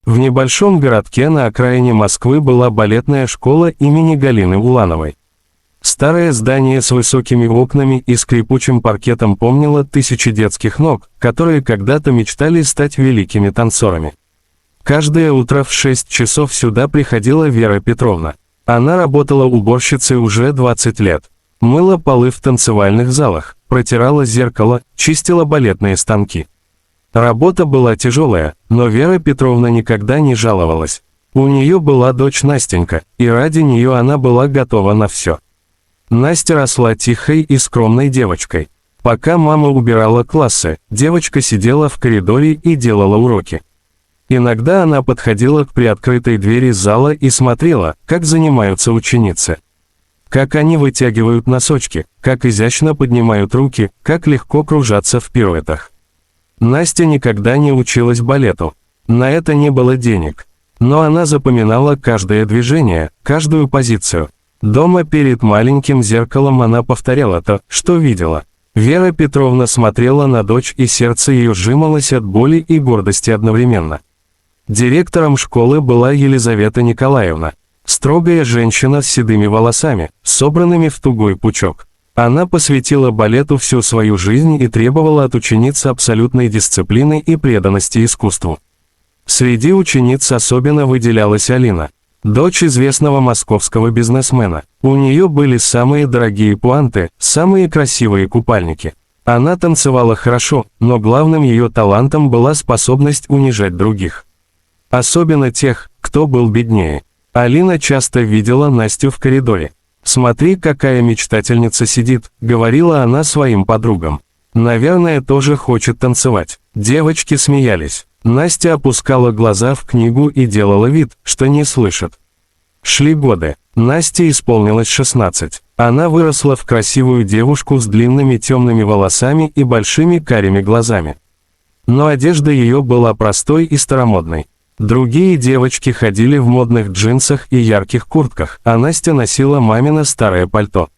В небольшом городке на окраине Москвы была балетная школа имени Галины Улановой. Старое здание с высокими окнами и скрипучим паркетом помнило тысячи детских ног, которые когда-то мечтали стать великими танцорами. Каждое утро в 6 часов сюда приходила Вера Петровна. Она работала уборщицей уже 20 лет. Мыла полы в танцевальных залах, протирала зеркало, чистила балетные станки. Работа была тяжелая, но Вера Петровна никогда не жаловалась. У нее была дочь Настенька, и ради нее она была готова на все. Настя росла тихой и скромной девочкой. Пока мама убирала классы, девочка сидела в коридоре и делала уроки. Иногда она подходила к приоткрытой двери зала и смотрела, как занимаются ученицы. Как они вытягивают носочки, как изящно поднимают руки, как легко кружатся в пируэтах. Настя никогда не училась балету. На это не было денег. Но она запоминала каждое движение, каждую позицию. Дома перед маленьким зеркалом она повторяла то, что видела. Вера Петровна смотрела на дочь, и сердце ее сжималось от боли и гордости одновременно. Директором школы была Елизавета Николаевна. Строгая женщина с седыми волосами, собранными в тугой пучок. Она посвятила балету всю свою жизнь и требовала от учениц абсолютной дисциплины и преданности искусству. Среди учениц особенно выделялась Алина, дочь известного московского бизнесмена. У нее были самые дорогие пуанты, самые красивые купальники. Она танцевала хорошо, но главным ее талантом была способность унижать других. Особенно тех, кто был беднее. Алина часто видела Настю в коридоре. «Смотри, какая мечтательница сидит», — говорила она своим подругам. «Наверное, тоже хочет танцевать». Девочки смеялись. Настя опускала глаза в книгу и делала вид, что не слышит. Шли годы. Насте исполнилось 16. Она выросла в красивую девушку с длинными темными волосами и большими карими глазами. Но одежда ее была простой и старомодной. Другие девочки ходили в модных джинсах и ярких куртках, а Настя носила мамино старое пальто.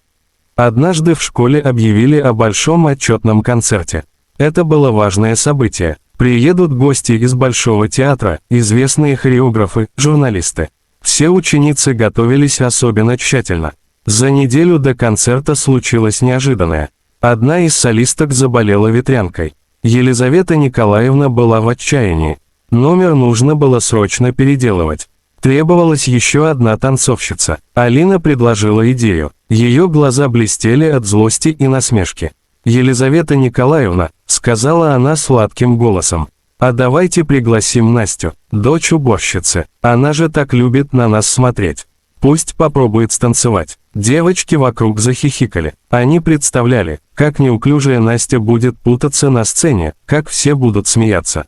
Однажды в школе объявили о большом отчетном концерте. Это было важное событие. Приедут гости из Большого театра, известные хореографы, журналисты. Все ученицы готовились особенно тщательно. За неделю до концерта случилось неожиданное. Одна из солисток заболела ветрянкой. Елизавета Николаевна была в отчаянии. Номер нужно было срочно переделывать. Требовалась еще одна танцовщица. Алина предложила идею. Ее глаза блестели от злости и насмешки. «Елизавета Николаевна», — сказала она сладким голосом, — «а давайте пригласим Настю, дочь уборщицы. Она же так любит на нас смотреть. Пусть попробует станцевать». Девочки вокруг захихикали. Они представляли, как неуклюжая Настя будет путаться на сцене, как все будут смеяться.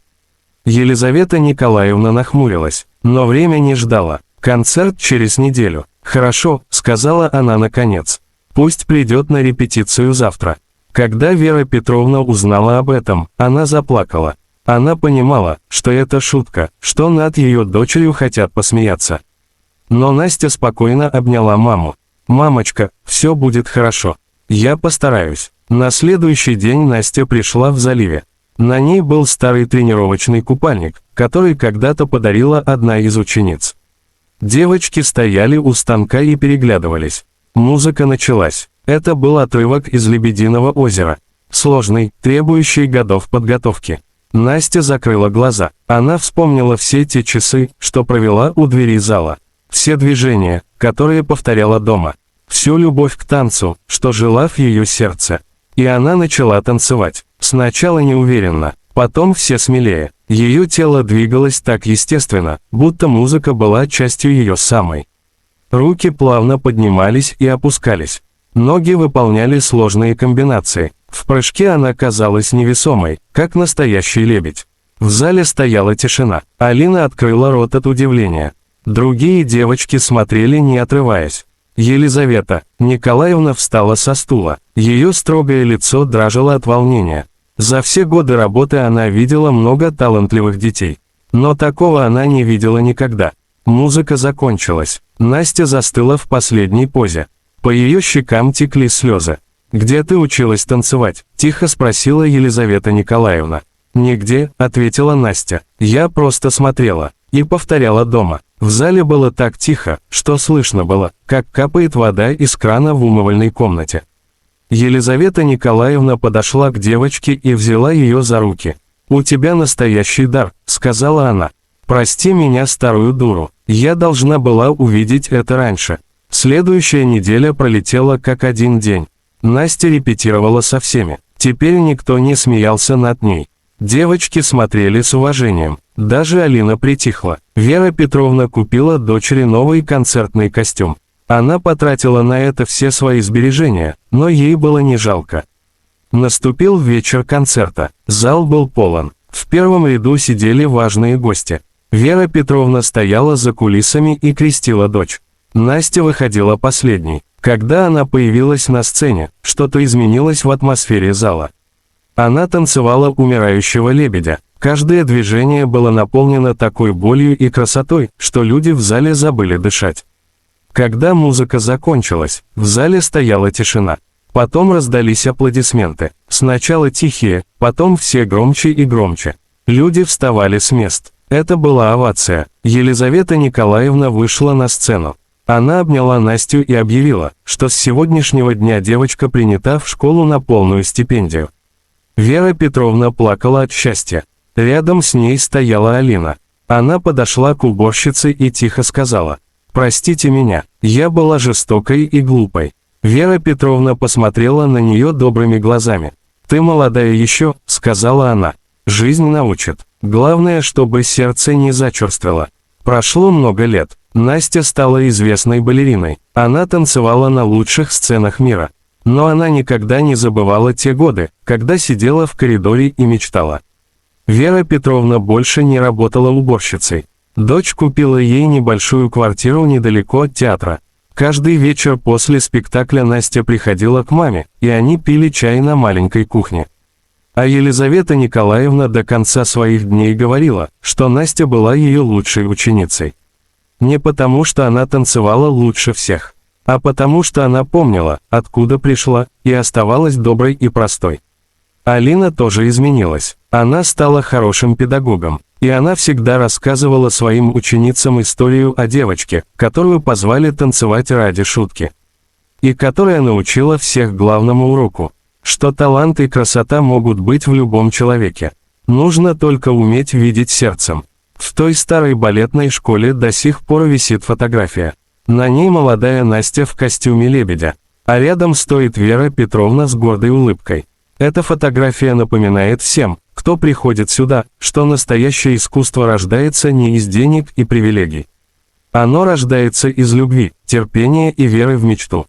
Елизавета Николаевна нахмурилась, но время не ждало. «Концерт через неделю». «Хорошо», — сказала она наконец. «Пусть придет на репетицию завтра». Когда Вера Петровна узнала об этом, она заплакала. Она понимала, что это шутка, что над ее дочерью хотят посмеяться. Но Настя спокойно обняла маму. «Мамочка, все будет хорошо. Я постараюсь». На следующий день Настя пришла в заливе. На ней был старый тренировочный купальник, который когда-то подарила одна из учениц. Девочки стояли у станка и переглядывались. Музыка началась. Это был отрывок из «Лебединого озера». Сложный, требующий годов подготовки. Настя закрыла глаза. Она вспомнила все те часы, что провела у двери зала. Все движения, которые повторяла дома. Всю любовь к танцу, что жила в ее сердце. И она начала танцевать. Сначала неуверенно, потом все смелее. Ее тело двигалось так естественно, будто музыка была частью ее самой. Руки плавно поднимались и опускались. Ноги выполняли сложные комбинации. В прыжке она казалась невесомой, как настоящий лебедь. В зале стояла тишина. Алина открыла рот от удивления. Другие девочки смотрели, не отрываясь. Елизавета Николаевна встала со стула. Ее строгое лицо дрожало от волнения. За все годы работы она видела много талантливых детей. Но такого она не видела никогда. Музыка закончилась. Настя застыла в последней позе. По ее щекам текли слезы. «Где ты училась танцевать?» – тихо спросила Елизавета Николаевна. «Нигде», – ответила Настя. «Я просто смотрела. и повторяла дома. В зале было так тихо, что слышно было, как капает вода из крана в умывальной комнате. Елизавета Николаевна подошла к девочке и взяла ее за руки. «У тебя настоящий дар», — сказала она. «Прости меня, старую дуру, я должна была увидеть это раньше». Следующая неделя пролетела как один день. Настя репетировала со всеми. Теперь никто не смеялся над ней. Девочки смотрели с уважением. Даже Алина притихла. Вера Петровна купила дочери новый концертный костюм. Она потратила на это все свои сбережения, но ей было не жалко. Наступил вечер концерта. Зал был полон. В первом ряду сидели важные гости. Вера Петровна стояла за кулисами и крестила дочь. Настя выходила последней. Когда она появилась на сцене, что-то изменилось в атмосфере зала. Она танцевала умирающего лебедя. Каждое движение было наполнено такой болью и красотой, что люди в зале забыли дышать. Когда музыка закончилась, в зале стояла тишина. Потом раздались аплодисменты. Сначала тихие, потом все громче и громче. Люди вставали с мест. Это была овация. Елизавета Николаевна вышла на сцену. Она обняла Настю и объявила, что с сегодняшнего дня девочка принята в школу на полную стипендию. Вера Петровна плакала от счастья. Рядом с ней стояла Алина. Она подошла к уборщице и тихо сказала: «Простите меня, я была жестокой и глупой». Вера Петровна посмотрела на нее добрыми глазами. «Ты молодая еще», — сказала она. «Жизнь научит. Главное, чтобы сердце не зачерствело». Прошло много лет. Настя стала известной балериной. Она танцевала на лучших сценах мира. Но она никогда не забывала те годы, когда сидела в коридоре и мечтала. Вера Петровна больше не работала уборщицей. Дочь купила ей небольшую квартиру недалеко от театра. Каждый вечер после спектакля Настя приходила к маме, и они пили чай на маленькой кухне. А Елизавета Николаевна до конца своих дней говорила, что Настя была ее лучшей ученицей. Не потому, что она танцевала лучше всех, а потому, что она помнила, откуда пришла, и оставалась доброй и простой. Алина тоже изменилась. Она стала хорошим педагогом, и она всегда рассказывала своим ученицам историю о девочке, которую позвали танцевать ради шутки, и которая научила всех главному уроку, что талант и красота могут быть в любом человеке. Нужно только уметь видеть сердцем. В той старой балетной школе до сих пор висит фотография. На ней молодая Настя в костюме лебедя, а рядом стоит Вера Петровна с гордой улыбкой. Эта фотография напоминает всем, кто приходит сюда, что настоящее искусство рождается не из денег и привилегий. Оно рождается из любви, терпения и веры в мечту.